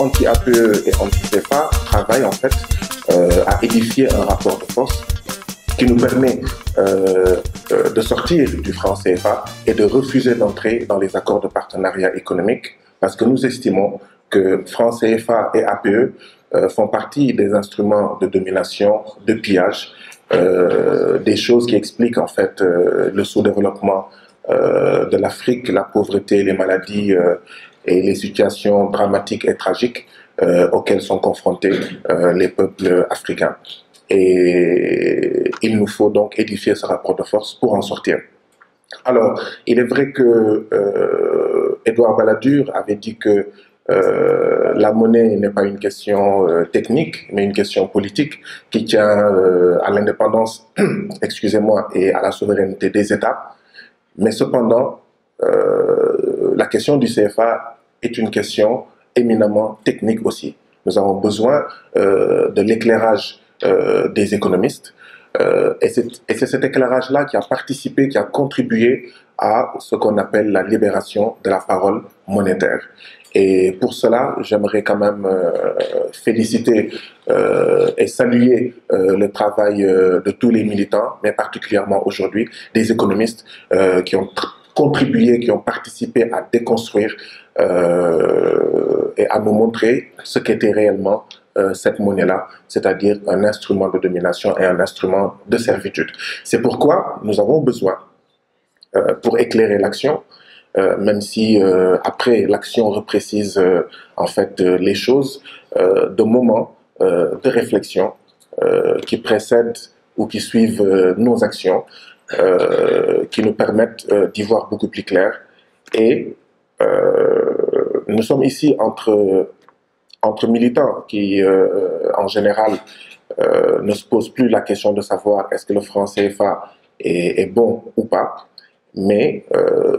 anti-APE et anti-CFA travaille en fait à édifier un rapport de force qui nous permet de sortir du franc CFA et de refuser d'entrer dans les accords de partenariat économique parce que nous estimons que franc CFA et APE font partie des instruments de domination, de pillage, des choses qui expliquent en fait le sous-développement de l'Afrique, la pauvreté, les maladies et les situations dramatiques et tragiques auxquelles sont confrontés les peuples africains. Et il nous faut donc édifier ce rapport de force pour en sortir. Alors, il est vrai que Edouard Balladur avait dit que la monnaie n'est pas une question technique, mais une question politique qui tient à l'indépendance, excusez-moi, et à la souveraineté des États. Mais cependant, la question du CFA est une question éminemment technique aussi. Nous avons besoin de l'éclairage des économistes et c'est cet éclairage-là qui a participé, qui a contribué à ce qu'on appelle la libération de la parole monétaire. Et pour cela, j'aimerais quand même féliciter et saluer le travail de tous les militants, mais particulièrement aujourd'hui des économistes qui ont contribué, qui ont participé à déconstruire et à nous montrer ce qu'était réellement cette monnaie-là, c'est-à-dire un instrument de domination et un instrument de servitude. C'est pourquoi nous avons besoin, pour éclairer l'action, même si après l'action reprécise en fait les choses, de moments de réflexion qui précèdent ou qui suivent nos actions, qui nous permettent d'y voir beaucoup plus clair. Et nous sommes ici entre militants qui, en général, ne se posent plus la question de savoir est-ce que le franc CFA est bon ou pas, mais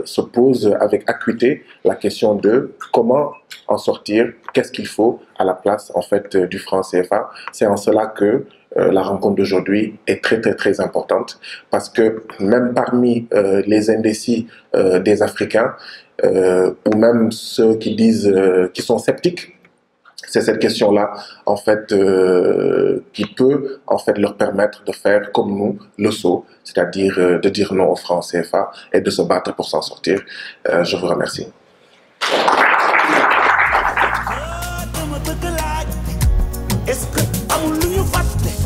se pose avec acuité la question de comment en sortir, qu'est-ce qu'il faut à la place en fait du franc CFA. C'est en cela que la rencontre d'aujourd'hui est très importante, parce que même parmi les indécis des Africains, ou même ceux qui disent qui sont sceptiques, c'est cette question-là, en fait, qui peut, en fait, leur permettre de faire comme nous, le saut, c'est-à-dire de dire non au franc CFA et de se battre pour s'en sortir. Je vous remercie. Est-ce que amul lu ñu fàtte